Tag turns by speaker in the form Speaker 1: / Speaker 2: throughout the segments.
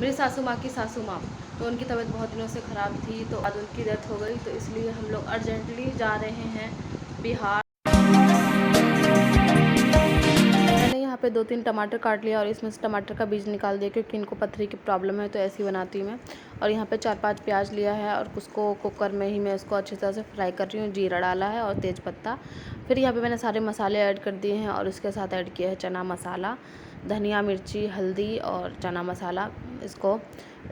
Speaker 1: मेरी सासू माँ की सासू माँ, तो उनकी तबीयत बहुत दिनों से ख़राब थी, तो आज उनकी डेथ हो गई। तो इसलिए हम लोग अर्जेंटली जा रहे हैं बिहार। मैंने यहाँ पे 2-3 टमाटर काट लिया और इसमें से टमाटर का बीज निकाल दिया, क्योंकि इनको पथरी की प्रॉब्लम है, तो ऐसी बनाती हूँ मैं। और यहाँ पे 4-5 प्याज लिया है और उसको कुकर में ही मैं इसको अच्छी तरह से फ्राई कर रही हूँ। जीरा डाला है और तेज़ पत्ता। फिर यहाँ पे मैंने सारे मसाले ऐड कर दिए हैं और उसके साथ ऐड किया है चना मसाला, धनिया, मिर्ची, हल्दी और चना मसाला।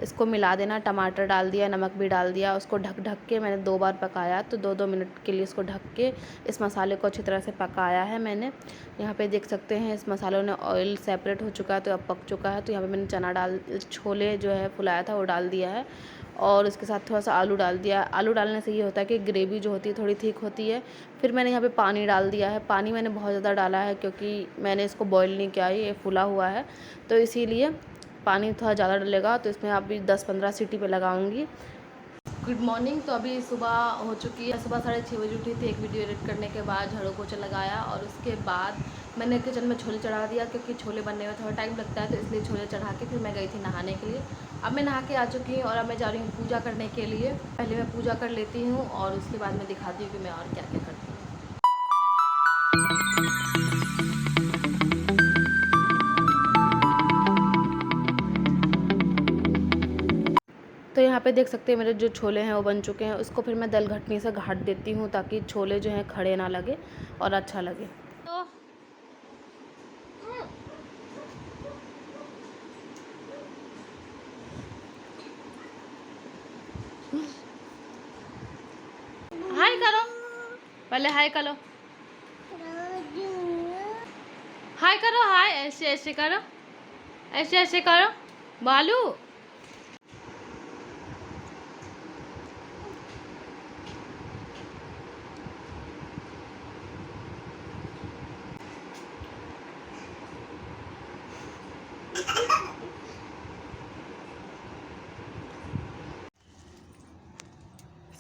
Speaker 1: इसको मिला देना। टमाटर डाल दिया, नमक भी डाल दिया। उसको ढक के मैंने 2 बार पकाया, तो 2-2 मिनट के लिए इसको ढक के इस मसाले को अच्छी तरह से पकाया है मैंने। यहाँ पे देख सकते हैं इस मसालों ने ऑयल सेपरेट हो चुका है, तो अब पक चुका है। तो यहाँ पे मैंने छोले जो है फुलाया था वो डाल दिया है और इसके साथ थोड़ा सा आलू डाल दिया। आलू डालने से ये होता है कि ग्रेवी जो होती है थोड़ी थिक होती है। फिर मैंने यहाँ पे पानी डाल दिया है। पानी मैंने बहुत ज़्यादा डाला है, क्योंकि मैंने इसको बॉईल नहीं किया, ये फूला हुआ है, तो इसीलिए पानी थोड़ा ज़्यादा डलेगा। तो इसमें अभी 10-15 सीटी पे लगाऊंगी। Good morning. तो अभी सुबह हो चुकी है, सुबह 6:30 बजे उठी थी। एक वीडियो एडिट करने के बाद झाड़ू पोछा लगाया और उसके बाद मैंने किचन में छोले चढ़ा दिया, क्योंकि छोले बनने में थोड़ा टाइम लगता है, तो इसलिए छोले चढ़ा के फिर मैं गई थी नहाने के लिए। अब मैं नहा के आ चुकी हूँ और अब मैं जा रही हूँ पूजा करने के लिए। पहले मैं पूजा कर लेती हूँ और उसके बाद मैं दिखाती हूँ कि मैं और क्या क्या करती हूँ। तो यहाँ पे देख सकते हैं मेरे जो छोले हैं वो बन चुके हैं। उसको फिर मैं दलघटनी से घाट देती हूँ, ताकि छोले जो हैं खड़े ना लगे और अच्छा लगे। तो हाय करो, पहले हाय करो, हाय करो, हाय ऐसे ऐसे करो, ऐसे ऐसे करो बालू।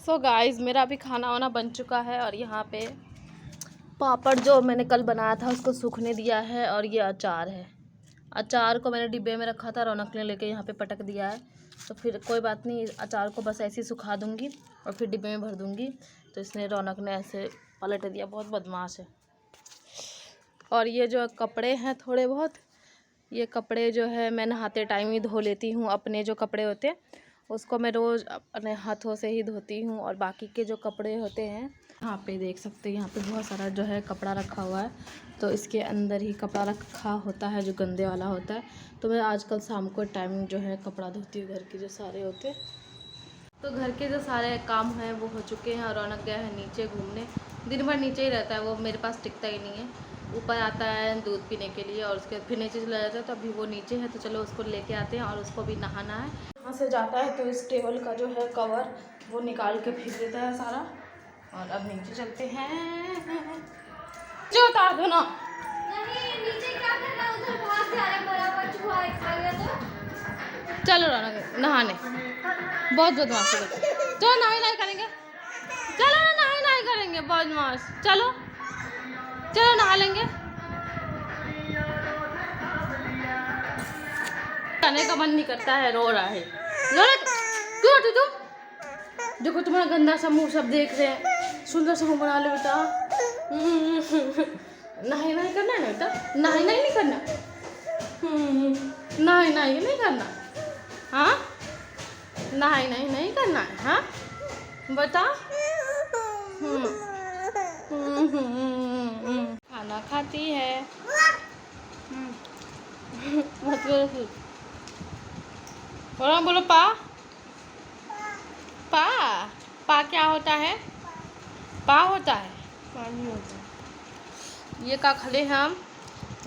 Speaker 1: सो गाइस, मेरा अभी खाना वाना बन चुका है और यहाँ पे पापड़ जो मैंने कल बनाया था उसको सूखने दिया है, और ये अचार है। अचार को मैंने डिब्बे में रखा था, रौनक ने लेके यहाँ पे पटक दिया है। तो फिर कोई बात नहीं, अचार को बस ऐसे ही सुखा दूँगी और फिर डिब्बे में भर दूँगी। तो इसने रौनक ने ऐसे पलट दिया, बहुत बदमाश है। और ये जो कपड़े हैं थोड़े बहुत, ये कपड़े जो है मैं नहाते टाइम ही धो लेती हूँ। अपने जो कपड़े होते हैं उसको मैं रोज़ अपने हाथों से ही धोती हूँ, और बाकी के जो कपड़े होते हैं यहाँ पे देख सकते हैं, यहाँ पे बहुत सारा जो है कपड़ा रखा हुआ है। तो इसके अंदर ही कपड़ा रखा होता है जो गंदे वाला होता है। तो मैं आजकल शाम को टाइम जो है कपड़ा धोती हूँ, घर के जो सारे होते। तो घर के जो सारे काम हैं वो हो चुके हैं, और रौनक गया है नीचे घूमने। दिन भर नीचे ही रहता है वो, मेरे पास टिकता ही नहीं है। ऊपर आता है दूध पीने के लिए और उसके बाद फिर नीचे चला जाता है। तो अभी वो नीचे है, तो चलो उसको लेके आते हैं और उसको भी नहाना है। यहाँ से जाता है तो इस टेबल का जो है कवर वो निकाल के फेंक देता है सारा। और अब नीचे चलते हैं, जो उतार दो ना। नहीं, नीचे क्या कर रहा है, उधर भाग जा रहा है, बराबर चूहा खा गया तो। चलो रौनक नहाने, बहुत बदमाशी करते हैं। चलो नहाई करेंगे, चलो ना नहाई करेंगे, बदमाश। चलो चलो नहा लेंगे। जाने का मन नहीं करता है, रो रहा है। क्यों रोती तुम? देखो तुम्हारा गंदा सा मुंह सब देख रहे हैं, सुंदर सा मुंह बना लो बेटा। नहाई नहीं करना है ना बेटा, नहाई नहीं करना, नहाई नहीं करना, हाँ नहाई नहीं करना है, हाँ बता। खाना खाती है बोलो पा पा पा क्या होता है? पा होता है, पानी होता है। ये का खले हम,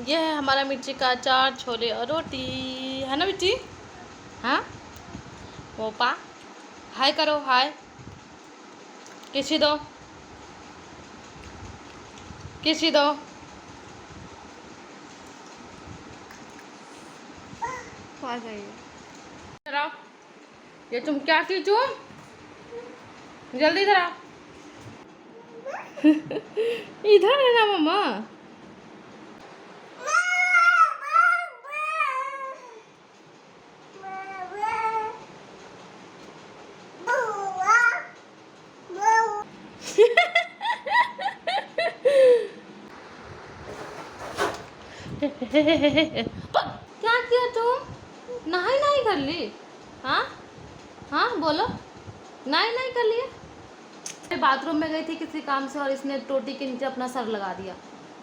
Speaker 1: ये है हमारा मिर्ची का अचार, छोले और रोटी, है ना बेटी? हाँ वो पा हाय करो, हाय किसी दो, किसी दो। आ जाइए। ये तुम क्या की तुम? जल्दी इधर आओ। इधर है ना मम्मा। क्या किया तुम? नहाई नहीं कर ली? हाँ हाँ बोलो, नहीं नहीं कर लिए? मैं बाथरूम में गई थी किसी काम से और इसने टोटी के नीचे अपना सर लगा दिया,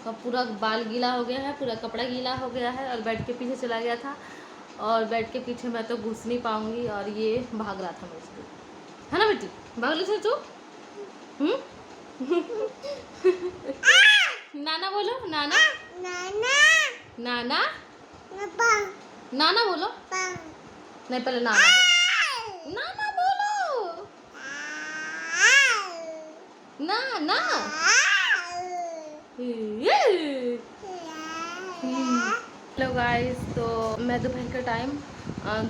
Speaker 1: तो पूरा बाल गीला हो गया है, पूरा कपड़ा गीला हो गया है और बेड के पीछे चला गया था और बेड के पीछे मैं तो घुस नहीं पाऊंगी और ये भाग रहा था मुझसे, है ना बेटी? भाग ली थी तू? नाना बोलो, नाना नाना नाना नाना बोलो, नहीं पहले नाना बोलो, नाना बोलो, नाना। हेलो गाइस, तो मैं दोपहर का टाइम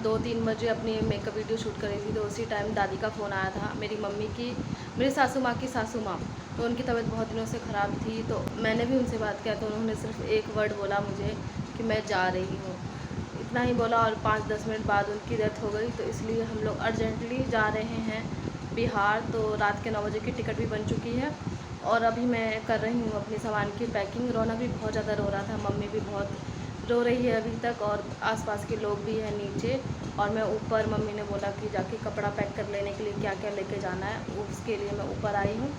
Speaker 1: 2-3 बजे अपनी मेकअप वीडियो शूट कर रही थी, तो उसी टाइम दादी का फ़ोन आया था, मेरी मम्मी की, मेरी सासू माँ की सासू माँ। तो उनकी तबीयत बहुत दिनों से ख़राब थी, तो मैंने भी उनसे बात किया तो उन्होंने सिर्फ एक वर्ड बोला मुझे कि मैं जा रही हूँ, इतना ही बोला और 5-10 मिनट बाद उनकी डेथ हो गई। तो इसलिए हम लोग अर्जेंटली जा रहे हैं बिहार। तो रात के 9 बजे की टिकट भी बन चुकी है और अभी मैं कर रही हूँ अपने सामान की पैकिंग। रौनक भी बहुत ज़्यादा रो रहा था, मम्मी भी बहुत रो रही है अभी तक और आसपास के लोग भी हैं नीचे, और मैं ऊपर, मम्मी ने बोला कि जाके कपड़ा पैक कर लेने के लिए क्या क्या लेके जाना है, उसके लिए मैं ऊपर आई हूँ।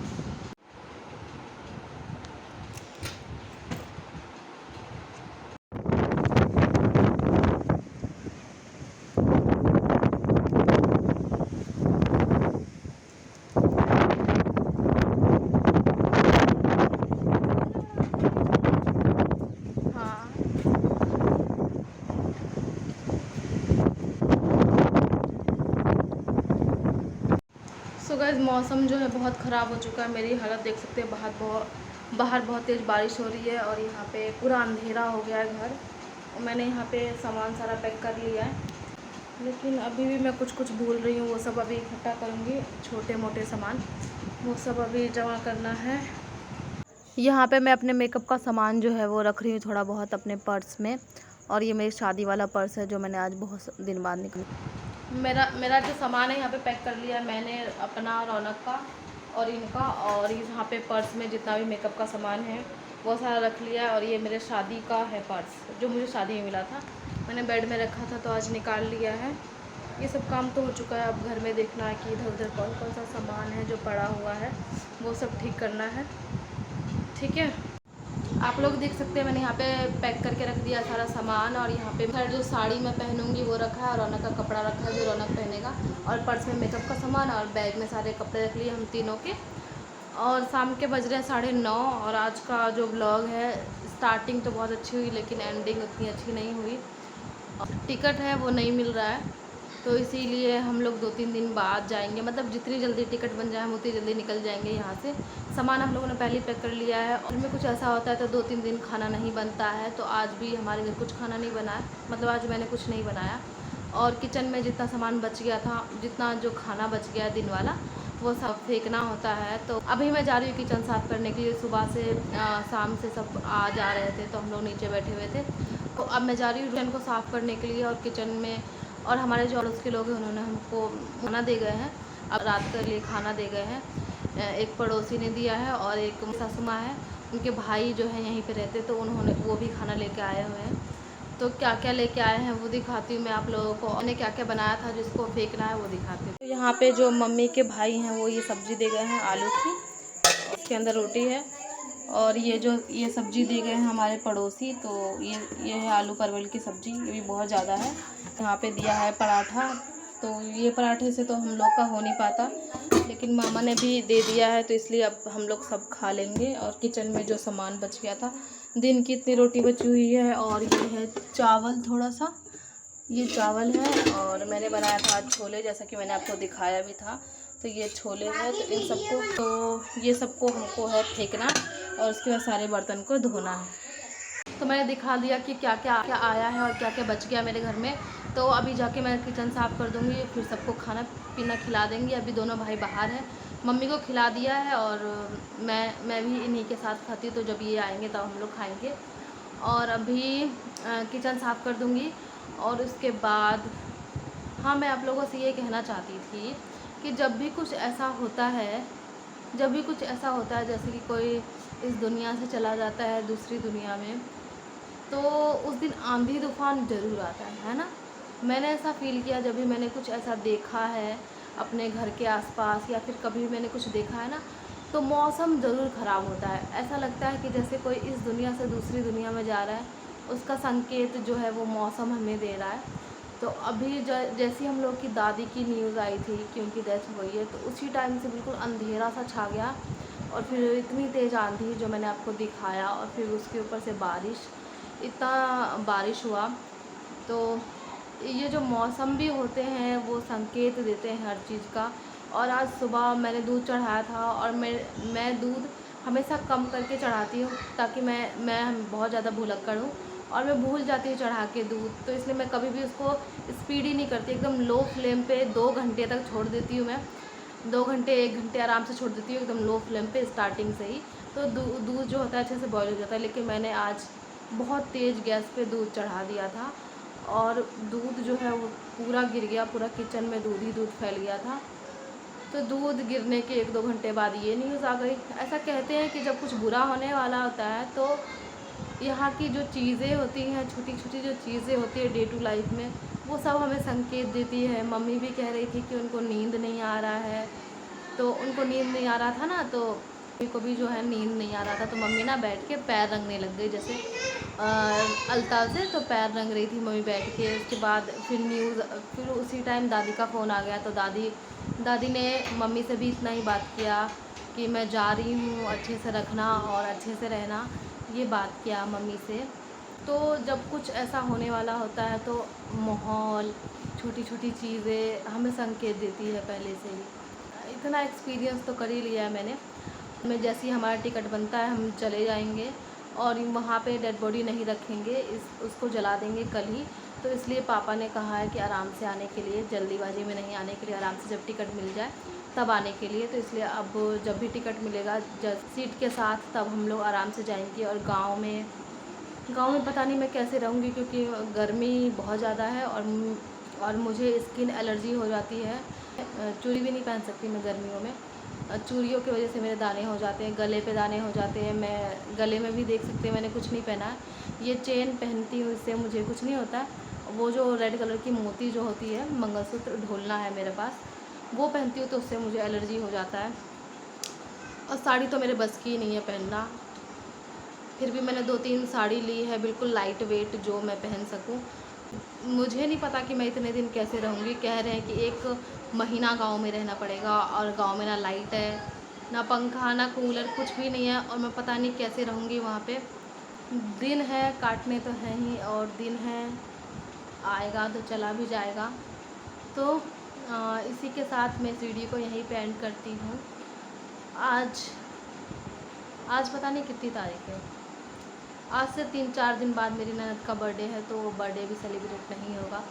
Speaker 1: सो गाइस, मौसम जो है बहुत ख़राब हो चुका है, मेरी हालत देख सकते हैं, बाहर बहुत तेज़ बारिश हो रही है और यहाँ पे पूरा अंधेरा हो गया है घर। और मैंने यहाँ पे सामान सारा पैक कर लिया है, लेकिन अभी भी मैं कुछ भूल रही हूँ, वो सब अभी इकट्ठा करूँगी, छोटे मोटे सामान वो सब अभी जमा करना है। यहाँ पे मैं अपने मेकअप का सामान जो है वो रख रही हूँ थोड़ा बहुत अपने पर्स में, और ये मेरी शादी वाला पर्स है जो मैंने आज बहुत दिन बाद निकली। मेरा जो सामान है यहाँ पे पैक कर लिया है मैंने, अपना, रौनक का और इनका, और यहाँ पे पर्स में जितना भी मेकअप का सामान है वो सारा रख लिया है। और ये मेरे शादी का है पर्स जो मुझे शादी में मिला था, मैंने बेड में रखा था तो आज निकाल लिया है। ये सब काम तो हो चुका है, अब घर में देखना है कि इधर उधर कौन कौन सा सामान है जो पड़ा हुआ है वो सब ठीक करना है, ठीक है। आप लोग देख सकते हैं मैंने यहाँ पे पैक करके रख दिया सारा सामान, और यहाँ पे फिर जो साड़ी मैं पहनूंगी वो रखा है और रौनक का कपड़ा रखा है जो रौनक पहनेगा, और पर्स में मेकअप का सामान और बैग में सारे कपड़े रख लिए हम तीनों के। और शाम के बज रहे हैं 9:30, और आज का जो व्लॉग है, स्टार्टिंग तो बहुत अच्छी हुई लेकिन एंडिंग उतनी अच्छी नहीं हुई। टिकट है वो नहीं मिल रहा है, तो इसीलिए हम लोग 2-3 दिन बाद जाएंगे, मतलब जितनी जल्दी टिकट बन जाए हम उतनी जल्दी निकल जाएंगे यहाँ से। सामान हम लोगों ने पहले पैक कर लिया है, और में कुछ ऐसा होता है तो 2-3 दिन खाना नहीं बनता है, तो आज भी हमारे घर कुछ खाना नहीं बना है, मतलब आज मैंने कुछ नहीं बनाया। और किचन में जितना सामान बच गया था, जितना जो खाना बच गया दिन वाला, वो सब फेंकना होता है। तो अभी मैं जा रही हूँ किचन साफ़ करने के लिए। सुबह से शाम से सब आ जा रहे थे तो हम लोग नीचे बैठे हुए थे, तो अब मैं जा रही हूँ किचन को साफ़ करने के लिए। और किचन में, और हमारे जो अड़ोस के लोग हैं उन्होंने हमको खाना दे गए हैं, अब रात के लिए खाना दे गए हैं। एक पड़ोसी ने दिया है और एक सासू माँ है, उनके भाई जो है यहीं पे रहते, तो उन्होंने वो भी खाना लेके आए हुए हैं। तो क्या क्या लेके आए हैं वो दिखाती हूँ मैं आप लोगों को, मैंने क्या क्या बनाया था जिसको फेंकना है वो दिखाती हूँ। तो यहाँ पे जो मम्मी के भाई हैं वो ये सब्ज़ी दे गए हैं आलू की, उसके अंदर रोटी है। और ये सब्ज़ी दे गए हैं हमारे पड़ोसी, तो ये है आलू परवल की सब्ज़ी, ये भी बहुत ज़्यादा है। यहाँ पे दिया है पराठा, तो ये पराठे से तो हम लोग का हो नहीं पाता, लेकिन मामा ने भी दे दिया है तो इसलिए अब हम लोग सब खा लेंगे। और किचन में जो सामान बच गया था, दिन की इतनी रोटी बची हुई है, और ये है चावल, थोड़ा सा ये चावल है, और मैंने बनाया था आज छोले, जैसा कि मैंने आपको दिखाया भी था। तो ये छोले हैं, तो इन सबको, तो ये सबको हमको है फेंकना, और उसके बाद सारे बर्तन को धोना है। तो मैंने दिखा दिया कि क्या क्या आया है और क्या क्या बच गया मेरे घर में। तो अभी जाके मैं किचन साफ़ कर दूँगी, फिर सबको खाना पीना खिला देंगे। अभी दोनों भाई बाहर हैं, मम्मी को खिला दिया है, और मैं भी इन्हीं के साथ खाती हूँ, तो जब ये आएंगे तब हम लोग खाएँगे। और अभी किचन साफ़ कर दूँगी, और उसके बाद हाँ, मैं आप लोगों से ये कहना चाहती थी कि जब भी कुछ ऐसा होता है, जैसे कि कोई इस दुनिया से चला जाता है दूसरी दुनिया में, तो उस दिन आंधी तूफान ज़रूर आता है ना। मैंने ऐसा फ़ील किया जब भी मैंने कुछ ऐसा देखा है अपने घर के आसपास, या फिर कभी मैंने कुछ देखा है ना, तो मौसम ज़रूर ख़राब होता है। ऐसा लगता है कि जैसे कोई इस दुनिया से दूसरी दुनिया में जा रहा है, उसका संकेत जो है वो मौसम हमें दे रहा है। तो अभी जैसी हम लोग की दादी की न्यूज़ आई थी कि उनकी डेथ हुई है, तो उसी टाइम से बिल्कुल अंधेरा सा छा गया, और फिर इतनी तेज़ आंधी जो मैंने आपको दिखाया, और फिर उसके ऊपर से बारिश, इतना बारिश हुआ। तो ये जो मौसम भी होते हैं वो संकेत देते हैं हर चीज़ का। और आज सुबह मैंने दूध चढ़ाया था, और मैं दूध हमेशा कम करके चढ़ाती हूँ, ताकि मैं बहुत ज़्यादा भुलक्कड़ हूँ और मैं भूल जाती हूँ चढ़ा के दूध। तो इसलिए मैं कभी भी उसको स्पीड ही नहीं करती, एकदम लो फ्लेम पे 2 घंटे तक छोड़ देती हूँ मैं। 2 घंटे 1 घंटे आराम से छोड़ देती हूँ एकदम लो फ्लेम पे स्टार्टिंग से ही। तो दूध जो होता है अच्छे से बॉयल हो जाता है। लेकिन मैंने आज बहुत तेज़ गैस पे दूध चढ़ा दिया था, और दूध जो है वो पूरा गिर गया, पूरा किचन में दूध ही दूध फैल गया था। तो दूध गिरने के 1-2 घंटे बाद ये न्यूज़ आ गई। ऐसा कहते हैं कि जब कुछ बुरा होने वाला होता है, तो यहाँ की जो चीज़ें होती हैं, छोटी छोटी जो चीज़ें होती है डे टू लाइफ में, वो सब हमें संकेत देती है। मम्मी भी कह रही थी कि उनको नींद नहीं आ रहा है, तो उनको नींद नहीं आ रहा था ना, तो मम्मी को भी जो है नींद नहीं आ रहा था, तो मम्मी ना बैठ के पैर रंगने लग गई, जैसे अलता से तो पैर रंग रही थी मम्मी बैठ के। उसके बाद फिर उसी टाइम दादी का फ़ोन आ गया, तो दादी ने मम्मी से भी इतना ही बात किया कि मैं जा रही हूँ, अच्छे से रखना और अच्छे से रहना, ये बात किया मम्मी से। तो जब कुछ ऐसा होने वाला होता है, तो माहौल, छोटी छोटी चीज़ें हमें संकेत देती है पहले से ही। इतना एक्सपीरियंस तो कर ही लिया है मैंने। मैं जैसे ही हमारा टिकट बनता है हम चले जाएंगे, और वहाँ पे डेड बॉडी नहीं रखेंगे, उसको जला देंगे कल ही। तो इसलिए पापा ने कहा है कि आराम से आने के लिए, जल्दीबाजी में नहीं आने के लिए, आराम से जब टिकट मिल जाए तब आने के लिए। तो इसलिए अब जब भी टिकट मिलेगा सीट के साथ, तब हम लोग आराम से जाएंगे। और गांव में पता नहीं मैं कैसे रहूँगी, क्योंकि गर्मी बहुत ज़्यादा है, और मुझे स्किन एलर्जी हो जाती है। चूड़ी भी नहीं पहन सकती मैं गर्मियों में, चूड़ियों की वजह से मेरे दाने हो जाते हैं, गले पे दाने हो जाते हैं। मैं गले में भी देख सकते हैं मैंने कुछ नहीं पहना है, ये चेन पहनती हूँ, इससे मुझे कुछ नहीं होता। वो जो रेड कलर की मोती जो होती है, मंगलसूत्र ढोलना है मेरे पास, वो पहनती हूँ, तो उससे मुझे एलर्जी हो जाता है। और साड़ी तो मेरे बस की नहीं है पहनना, फिर भी मैंने 2-3 साड़ी ली है बिल्कुल लाइट वेट, जो मैं पहन सकूँ। मुझे नहीं पता कि मैं इतने दिन कैसे रहूँगी। कह रहे हैं कि 1 महीना गांव में रहना पड़ेगा, और गांव में ना लाइट है, ना पंखा, ना कूलर, कुछ भी नहीं है, और मैं पता नहीं कैसे रहूँगी वहाँ पे। दिन है, काटने तो हैं ही, और दिन है, आएगा तो चला भी जाएगा। तो इसी के साथ मैं इस वीडियो को यहीं पे एंड करती हूँ। आज पता नहीं कितनी तारीख है, आज से 3-4 दिन बाद मेरी ननद का बर्थडे है, तो वो बर्थडे भी सेलिब्रेट नहीं होगा।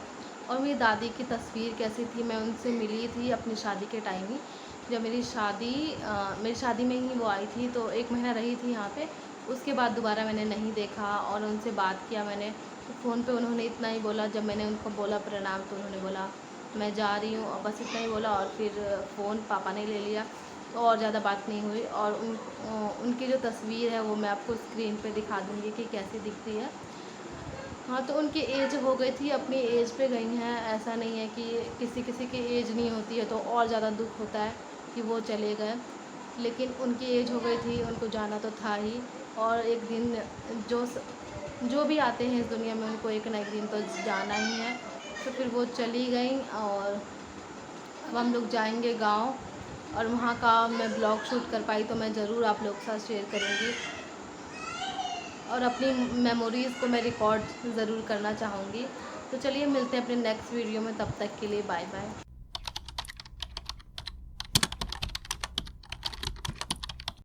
Speaker 1: और मेरी दादी की तस्वीर कैसी थी, मैं उनसे मिली थी अपनी शादी के टाइम ही, जब मेरी शादी में ही वो आई थी, तो 1 महीना रही थी यहाँ पे। उसके बाद दोबारा मैंने नहीं देखा, और उनसे बात किया मैंने, तो फ़ोन पे उन्होंने इतना ही बोला। जब मैंने उनको बोला प्रणाम, तो उन्होंने बोला मैं जा रही हूँ, और बस इतना ही बोला। और फिर फ़ोन पापा ने ले लिया, तो और ज़्यादा बात नहीं हुई। और उनकी जो तस्वीर है वो मैं आपको स्क्रीन पे दिखा दूँगी कि कैसी दिखती है। हाँ, तो उनकी एज हो गई थी, अपनी एज पे गई हैं। ऐसा नहीं है कि किसी की एज नहीं होती है, तो और ज़्यादा दुख होता है कि वो चले गए। लेकिन उनकी एज हो गई थी, उनको जाना तो था ही। और एक दिन जो भी आते हैं इस दुनिया में, उनको एक ना एक दिन तो जाना ही है। तो फिर वो चली गई, और अब हम लोग जाएंगे गांव, और वहाँ का मैं ब्लॉग शूट कर पाई तो मैं ज़रूर आप लोग के साथ शेयर करूँगी, और अपनी मेमोरीज़ को मैं रिकॉर्ड ज़रूर करना चाहूँगी। तो चलिए मिलते हैं अपने नेक्स्ट वीडियो में, तब तक के लिए बाय बाय।